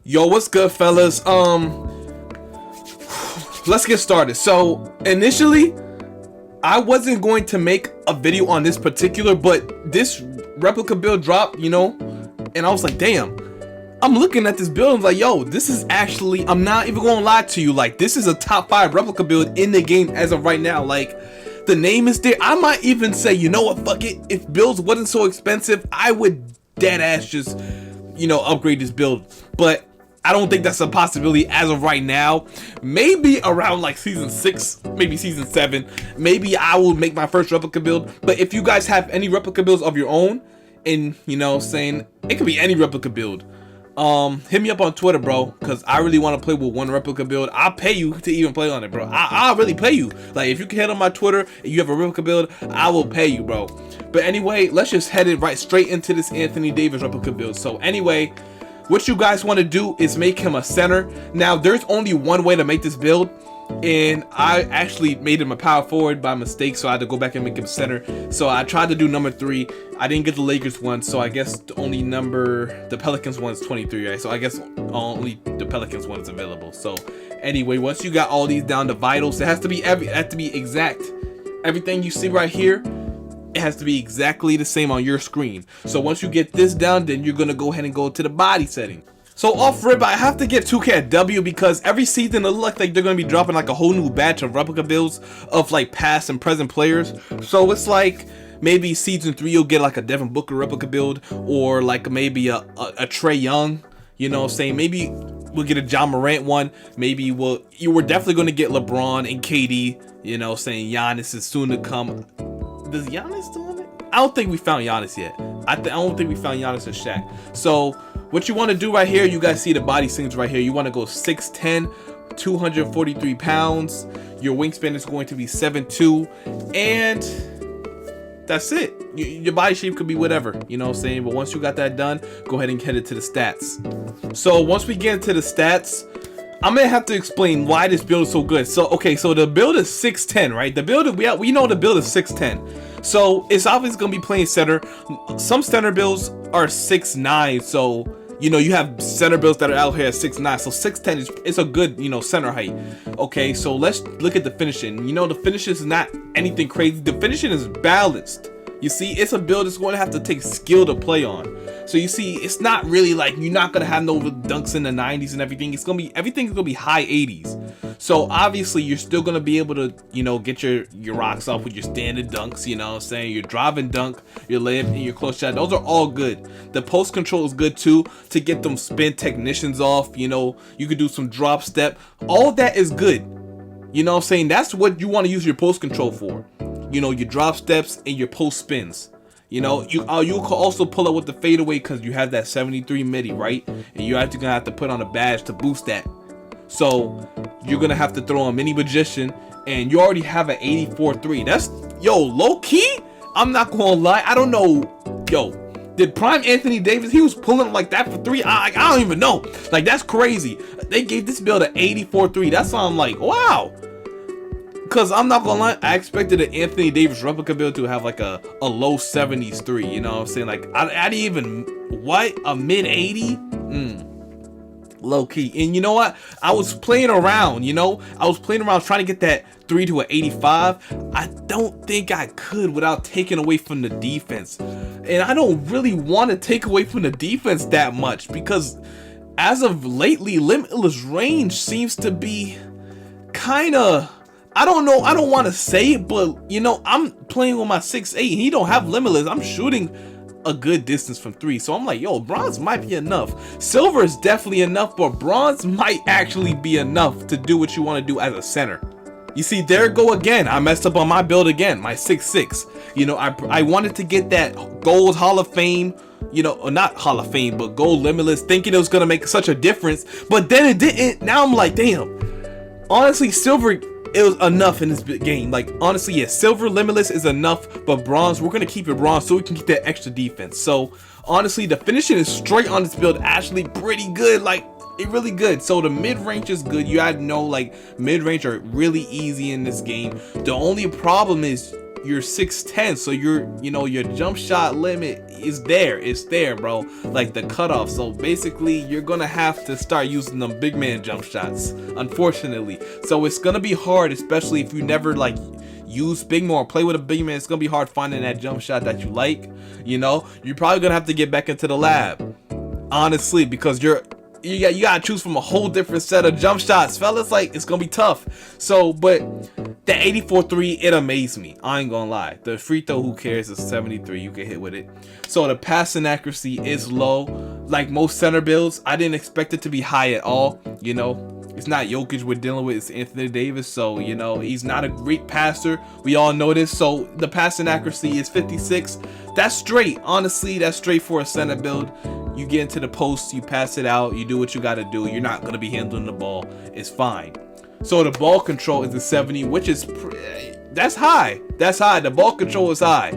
Yo, what's good, fellas? Let's get started. So initially I wasn't going to make a video on this particular, but this replica build dropped, you know, and I was like, damn, I'm looking at this build and like, yo, this is actually, I'm not even gonna lie to you, like, this is a top 5 replica build in the game as of right now. Like, the name is there. I might even say, you know what, fuck it, if builds wasn't so expensive, I would dead ass just, you know, upgrade this build. But I don't think that's a possibility as of right now. Maybe around like season 6, maybe season 7, maybe I will make my first replica build. But if you guys have any replica builds of your own, and you know, saying it could be any replica build, hit me up on Twitter, bro, because I really want to play with one replica build. I'll pay you to even play on it, bro. I'll really pay you. Like, if you can hit on my Twitter and you have a replica build, I will pay you, bro. But anyway, let's just head it right straight into this Anthony Davis replica build. So anyway, what you guys want to do is make him a center. Now, there's only one way to make this build, and I actually made him a power forward by mistake, so I had to go back and make him center. So I tried to do number 3. I didn't get the Lakers one, so I guess the only number, the Pelicans one is 23, right? So I guess only the Pelicans one is available. So anyway, once you got all these down to vitals, it has to be exact. Everything you see right here, it has to be exactly the same on your screen. So once you get this down, then you're gonna go ahead and go to the body setting. So off rip, I have to get 2K at W because every season it looks like they're gonna be dropping like a whole new batch of replica builds of like past and present players. So it's like maybe season 3 you'll get like a Devin Booker replica build, or like maybe a Trae Young, you know what I'm saying? Maybe we'll get a John Morant one. Maybe we're definitely gonna get LeBron and KD, you know, saying Giannis is soon to come. Does Giannis still on it? I don't think we found Giannis yet. I don't think we found Giannis and Shaq. So what you want to do right here, you guys see the body sings right here. You want to go 6'10", 243 pounds. Your wingspan is going to be 7'2", and that's it. Your body shape could be whatever, you know what I'm saying? But once you got that done, go ahead and head it to the stats. So once we get into the stats, I'm gonna have to explain why this build is so good. So okay, so the build is 6'10", right? The build, we know the build is 6'10", so it's obviously gonna be playing center. Some center builds are 6'9", so you know you have center builds that are out here at 6'9", so 6'10" is a good, you know, center height. Okay, so let's look at the finishing. You know, the finishing is not anything crazy. The finishing is balanced. You see, it's a build that's going to have to take skill to play on. So you see, it's not really like, you're not going to have no dunks in the 90s and everything. It's going to be, everything's going to be high 80s. So obviously you're still going to be able to, you know, get your rocks off with your standard dunks, you know what I'm saying? Your driving dunk, your layup, and your close shot. Those are all good. The post control is good too, to get them spin technicians off. You know, you could do some drop step. All that is good. You know what I'm saying? That's what you want to use your post control for. You know, your drop steps and your post spins. You know, you can also pull up with the fadeaway because you have that 73 midi, right? And you're actually gonna have to put on a badge to boost that. So you're gonna have to throw on mini magician, and you already have an 84.3. That's, yo, low key. I'm not gonna lie. I don't know. Yo, did prime Anthony Davis, he was pulling like that for 3? I don't even know. Like, that's crazy. They gave this build an 84.3. That's why I'm like, wow. Because I'm not gonna lie, I expected an Anthony Davis replica build to have like a low 70s 3, you know what I'm saying? Like, I didn't even, what? A mid 80? Low key. And you know what? I was playing around, you know? I was playing around trying to get that 3 to an 85. I don't think I could without taking away from the defense. And I don't really want to take away from the defense that much, because as of lately, limitless range seems to be kind of, I don't know, I don't want to say it, but you know, I'm playing with my 6'8", and he don't have limitless. I'm shooting a good distance from 3, so I'm like, yo, bronze might be enough. Silver is definitely enough, but bronze might actually be enough to do what you want to do as a center. You see, there it go again. I messed up on my build again, my 6'6". You know, I wanted to get that gold Hall of Fame, you know, or not Hall of Fame, but gold limitless, thinking it was gonna make such a difference, but then it didn't. Now I'm like, damn. Honestly, silver, it was enough in this game. Like, honestly, yeah, silver limitless is enough, but bronze, we're gonna keep it bronze so we can get that extra defense. So honestly, the finishing is straight on this build actually pretty good. Like, it really good. So the mid-range is good. You had to know, like, mid-range are really easy in this game. The only problem is you're 6'10", so your jump shot limit is there. It's there, bro. Like the cutoff. So basically, you're gonna have to start using them big man jump shots, unfortunately. So it's gonna be hard, especially if you never like use big man or play with a big man. It's gonna be hard finding that jump shot that you like. You're probably gonna have to get back into the lab, honestly, because you gotta choose from a whole different set of jump shots, fellas. Like, it's gonna be tough. So, but the 84-3, it amazed me. I ain't gonna lie. The free throw, who cares? It's 73. You can hit with it. So the passing accuracy is low. Like most center builds, I didn't expect it to be high at all. It's not Jokic we're dealing with. It's Anthony Davis. So, he's not a great passer. We all know this. So the passing accuracy is 56. That's straight. Honestly, that's straight for a center build. You get into the post, you pass it out, you do what you got to do. You're not going to be handling the ball. It's fine. So the ball control is a 70, which is that's high. That's high. The ball control is high.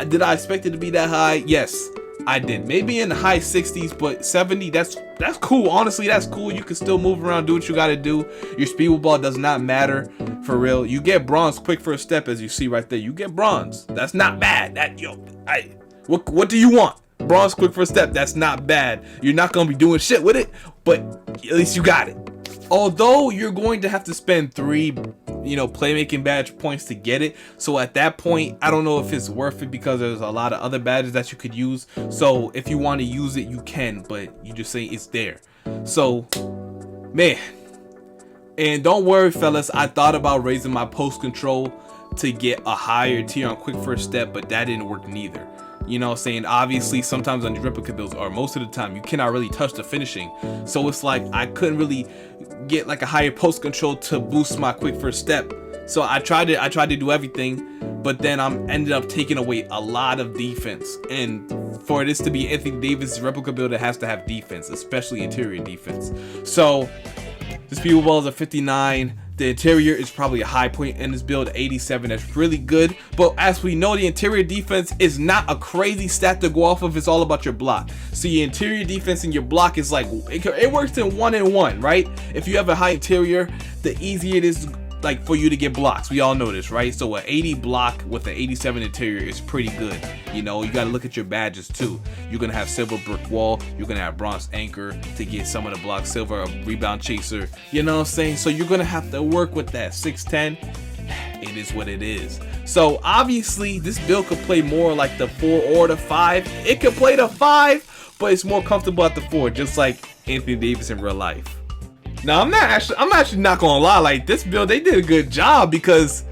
Did I expect it to be that high? Yes, I did. Maybe in the high 60s, but 70, that's cool. Honestly, that's cool. You can still move around, do what you got to do. Your speed with ball does not matter, for real. You get bronze quick first step, as you see right there. You get bronze. That's not bad. What do you want? Bronze quick first step, that's not bad. You're not going to be doing shit with it, but at least you got it. Although you're going to have to spend 3 playmaking badge points to get it. So at that point, I don't know if it's worth it, because there's a lot of other badges that you could use. So if you want to use it, you can, but you just say it's there. So, man. And don't worry, fellas, I thought about raising my post control to get a higher tier on quick first step, but that didn't work neither. Obviously sometimes on the replica builds, or most of the time, you cannot really touch the finishing. So it's like I couldn't really get like a higher post control to boost my quick first step. So I tried to do everything, but then I'm ended up taking away a lot of defense. And for this to be Anthony Davis replica build, it has to have defense, especially interior defense. So the speed with ball is a 59. The interior is probably a high point in this build, 87. That's really good. But as we know, the interior defense is not a crazy stat to go off of. It's all about your block. So your interior defense and your block is like, it works in 1 and 1, right? If you have a high interior, the easier it is like for you to get blocks. We all know this, right? So an 80 block with an 87 interior is pretty good. You got to look at your badges too. You're going to have silver brick wall. You're going to have bronze anchor to get some of the blocks, silver rebound chaser. You know what I'm saying? So you're going to have to work with that. 6'10", it is what it is. So obviously this build could play more like the 4 or the 5. It could play the 5, but it's more comfortable at the 4, just like Anthony Davis in real life. Now I'm actually not gonna lie, like this build, they did a good job, because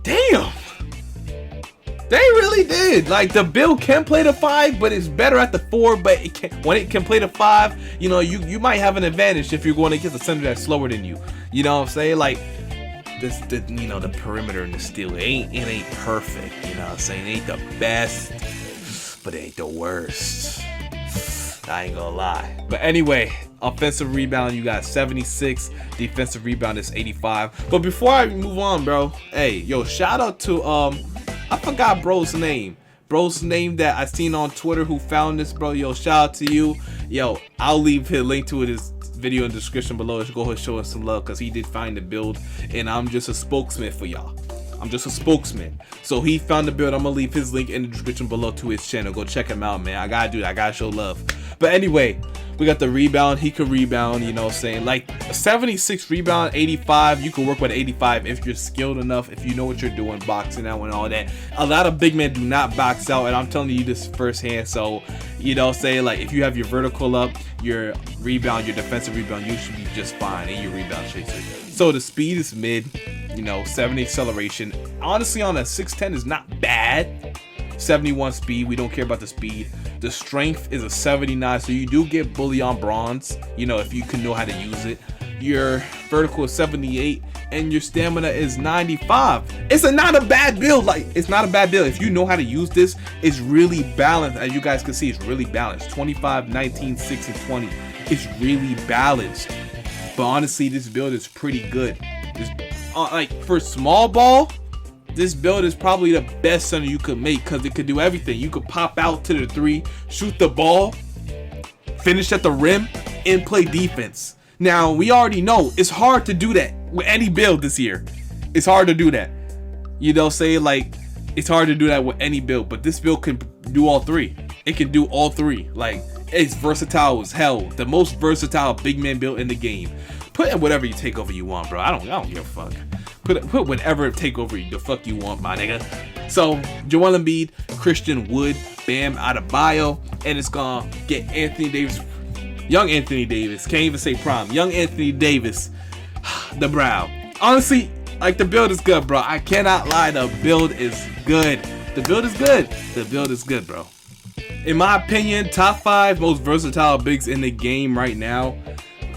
damn, they really did. Like the build can play the 5, but it's better at the 4. But when it can play the 5, you might have an advantage if you're going against a center that's slower than you. You know what I'm saying? Like the perimeter and the steal, it ain't perfect. You know what I'm saying? It ain't the best, but it ain't the worst. I ain't gonna lie. But anyway, offensive rebound, you got 76. Defensive rebound is 85. But before I move on, bro, hey, yo, shout out to I forgot bro's name. Bro's name that I seen on Twitter who found this, bro. Yo, shout out to you. Yo, I'll leave his link to his video in the description below. Let's go ahead and show us some love, because he did find the build, and I'm just a spokesman for y'all. I'm just a spokesman. So he found the build. I'm gonna leave his link in the description below to his channel. Go check him out, man. I gotta do that. I gotta show love. But anyway, we got the rebound. He can rebound, you know what I'm saying? Like 76 rebound, 85. You can work with 85 if you're skilled enough, if you know what you're doing, boxing out and all that. A lot of big men do not box out, and I'm telling you this firsthand. So, you know, say like if you have your vertical up, your rebound, your defensive rebound, you should be just fine, and your rebound chaser. So the speed is mid, 70 acceleration. Honestly, on a 6'10" is not bad. 71 speed, we don't care about the speed. The strength is a 79, so you do get bully on bronze, if you can know how to use it. Your vertical is 78, and your stamina is 95. It's not a bad build. Like, it's not a bad build. If you know how to use this, it's really balanced. As you guys can see, it's really balanced. 25, 19, 6, and 20. It's really balanced. But honestly, this build is pretty good. Like for small ball, this build is probably the best center you could make, because it could do everything. You could pop out to the 3, shoot the ball, finish at the rim, and play defense. Now, we already know it's hard to do that with any build this year. It's hard to do that. Say like It's hard to do that with any build, but this build can do all three. It can do all three. Like, it's versatile as hell. The most versatile big man build in the game. Put in whatever you takeover you want, bro. I don't give a fuck. Put whatever takeover the fuck you want, my nigga. So, Joel Embiid, Christian Wood, Bam out of bio, and it's gonna get Anthony Davis, young Anthony Davis, can't even say prime, young Anthony Davis, the brow. Honestly, like, the build is good, bro. I cannot lie, the build is good. The build is good. The build is good, bro. In my opinion, top 5 most versatile bigs in the game right now.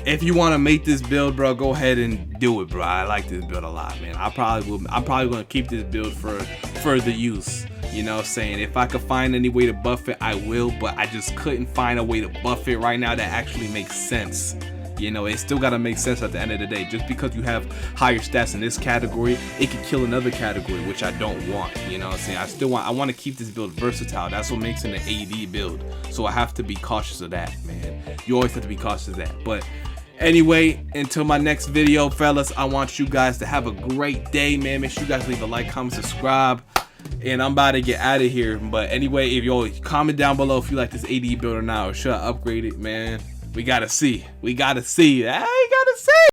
If you want to make this build, bro, go ahead and do it, bro. I like this build a lot, man. I'm probably gonna keep this build for further use. You know what I'm saying? If I could find any way to buff it, I will, but I just couldn't find a way to buff it right now that actually makes sense. You know, it still gotta make sense at the end of the day. Just because you have higher stats in this category, it can kill another category, which I don't want. You know what I'm saying? I want to keep this build versatile. That's what makes it an AD build. So I have to be cautious of that, man. You always have to be cautious of that. But anyway, until my next video, fellas, I want you guys to have a great day, man. Make sure you guys leave a like, comment, subscribe. And I'm about to get out of here. But anyway, if you comment down below if you like this AD build or not, or should I upgrade it, man? We gotta see. I gotta see.